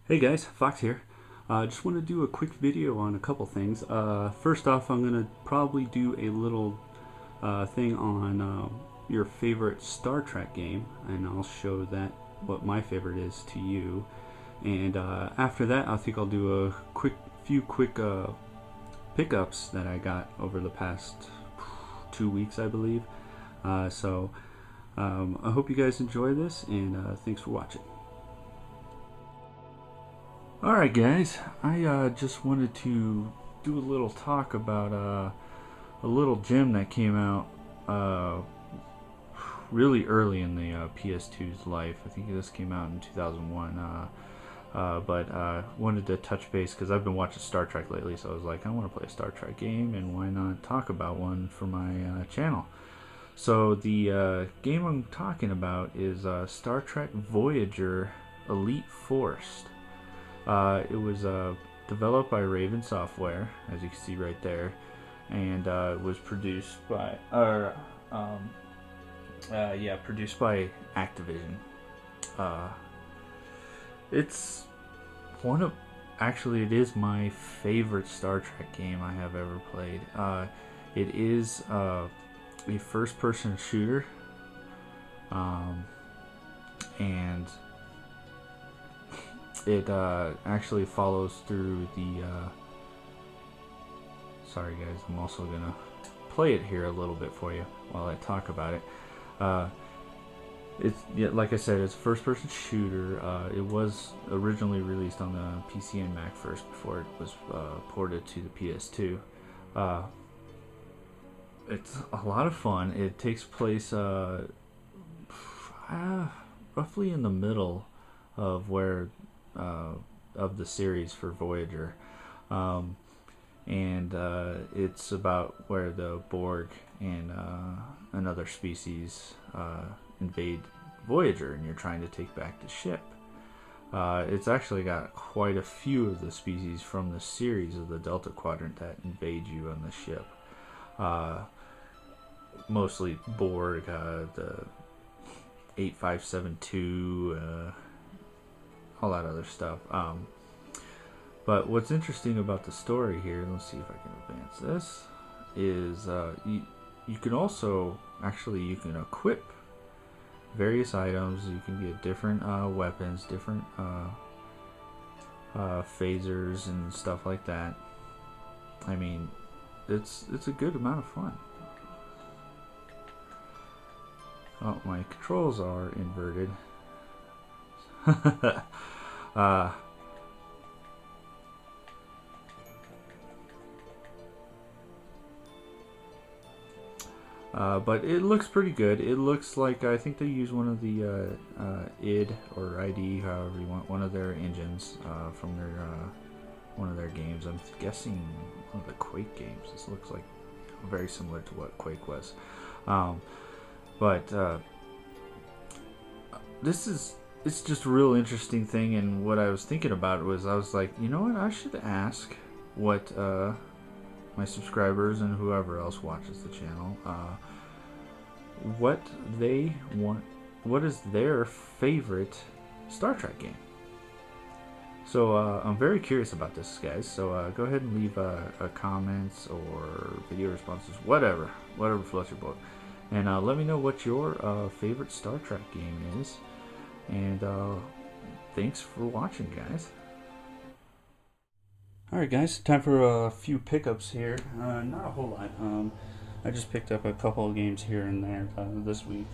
Hey guys, Fox here. Just want to do a quick video on a couple things. First off, I'm going to probably do a little thing on your favorite Star Trek game, and I'll show that what my favorite is to you. And after that, I think I'll do a few quick pickups that I got over the past 2 weeks, I believe. I hope you guys enjoy this, and thanks for watching. Alright guys, I just wanted to do a little talk about a little gem that came out really early in the PS2's life. I think this came out in 2001, but wanted to touch base because I've been watching Star Trek lately, so I was like, I want to play a Star Trek game, and why not talk about one for my channel. So the game I'm talking about is Star Trek Voyager Elite Force. It was developed by Raven Software, as you can see right there, and it was produced by, produced by Activision. It's it is my favorite Star Trek game I have ever played. It is a first-person shooter, and it actually follows through the sorry guys, I'm also gonna play it here a little bit for you while I talk about it. Like I said, it's a first-person shooter. It was originally released on the PC and Mac first before it was ported to the PS2. It's a lot of fun. It takes place roughly in the middle of where of the series for Voyager, and it's about where the Borg and another species invade Voyager, and you're trying to take back the ship. It's actually got quite a few of the species from the series of the Delta Quadrant that invade you on the ship. Mostly Borg, the 8572, all that other stuff. But what's interesting about the story here, let's see if I can advance this, is you can also you can equip various items. You can get different weapons, different phasers and stuff like that. I mean, it's a good amount of fun. Oh, my controls are inverted. But it looks pretty good. It looks like, I think they use one of the ID or ID, however you want, one of their engines from their one of their games. I'm guessing one of the Quake games. This looks like very similar to what Quake was. It's just a real interesting thing, and what I was thinking about was, I was like, you know what, I should ask what my subscribers and whoever else watches the channel, what they want, what is their favorite Star Trek game. So I'm very curious about this, guys, so go ahead and leave comments or video responses, whatever floats your boat, and let me know what your favorite Star Trek game is. And thanks for watching, guys. Alright guys, time for a few pickups here. Not a whole lot. I just picked up a couple of games here and there this week.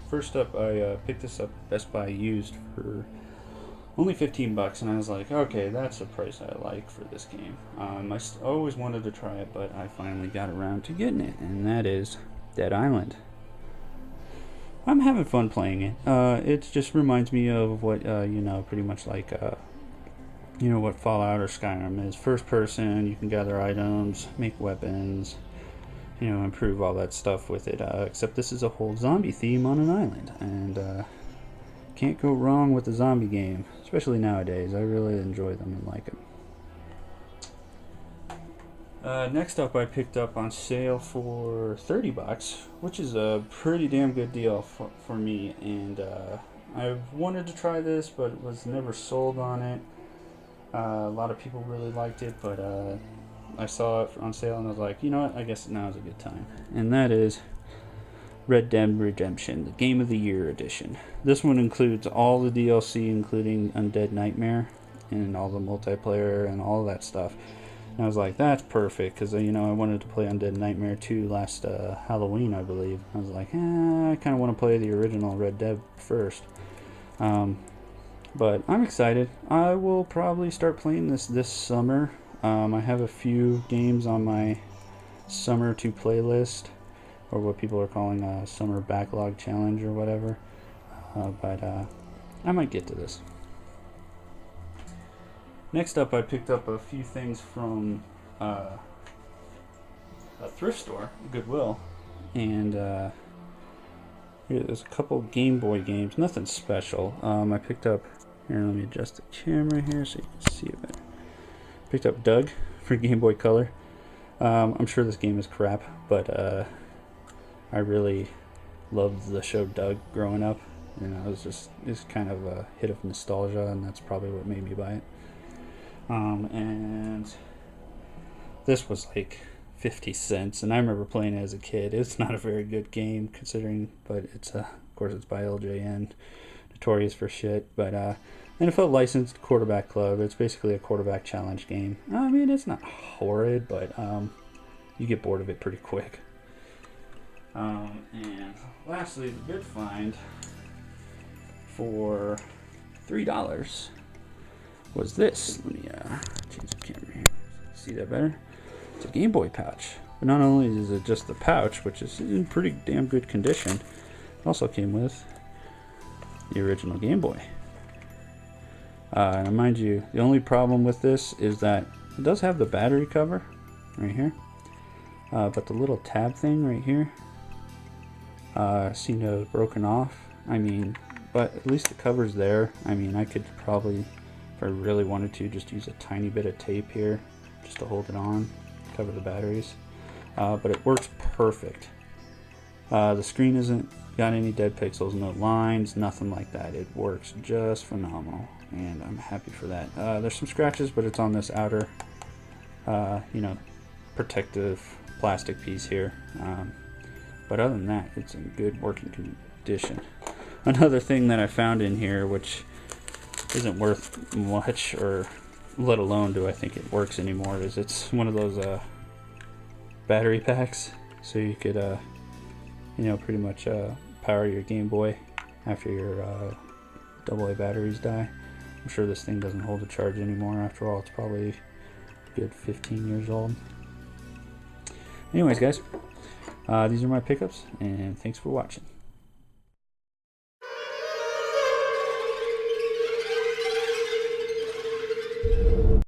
First up, I picked this up at Best Buy used for only 15 bucks, and I was like, okay, that's the price I like for this game. I always wanted to try it, but I finally got around to getting it, and that is Dead Island. I'm having fun playing it. It just reminds me of what, pretty much like, what Fallout or Skyrim is. First person, you can gather items, make weapons, improve all that stuff with it. Except this is a whole zombie theme on an island. And can't go wrong with a zombie game, especially nowadays. I really enjoy them and like them. Next up, I picked up on sale for 30 bucks, which is a pretty damn good deal for me, and I wanted to try this, but was never sold on it. A lot of people really liked it, but I saw it on sale and I was like, you know what, I guess now is a good time. And that is Red Dead Redemption, the Game of the Year edition. This one includes all the DLC, including Undead Nightmare and all the multiplayer and all that stuff. And I was like, that's perfect, because I wanted to play Undead Nightmare 2 last Halloween, I believe. I was like, I kind of want to play the original Red Dead first. But I'm excited. I will probably start playing this summer. I have a few games on my summer to playlist, or what people are calling a summer backlog challenge or whatever. But I might get to this. Next up, I picked up a few things from a thrift store, Goodwill, and there's a couple Game Boy games, nothing special. I picked up, here, let me adjust the camera here so you can see it better. Picked up Doug for Game Boy Color. I'm sure this game is crap, but I really loved the show Doug growing up. It's kind of a hit of nostalgia, and that's probably what made me buy it. And this was like 50 cents, and I remember playing it as a kid. It's not a very good game considering, but of course it's by LJN, notorious for shit. But NFL licensed quarterback club. It's basically a quarterback challenge game. I mean, it's not horrid, but you get bored of it pretty quick. And lastly, the good find for $3 was this. Let me change the camera here. See that better? It's a Game Boy pouch. But not only is it just the pouch, which is in pretty damn good condition, it also came with the original Game Boy. And mind you, the only problem with this is that it does have the battery cover right here, but the little tab thing right here seemed to have broken off. I mean, but at least the cover's there. I mean, I could probably, if I really wanted to, just use a tiny bit of tape here just to hold it on, cover the batteries. But it works perfect. The screen isn't got any dead pixels, no lines, nothing like that. It works just phenomenal, and I'm happy for that. There's some scratches, but it's on this outer, protective plastic piece here. But other than that, it's in good working condition. Another thing that I found in here, which isn't worth much, or let alone do I think it works anymore, is it's one of those battery packs, so you could pretty much power your Game Boy after your AA batteries die. I'm sure this thing doesn't hold a charge anymore. After all, it's probably a good 15 years old. Anyways, guys, these are my pickups, and thanks for watching.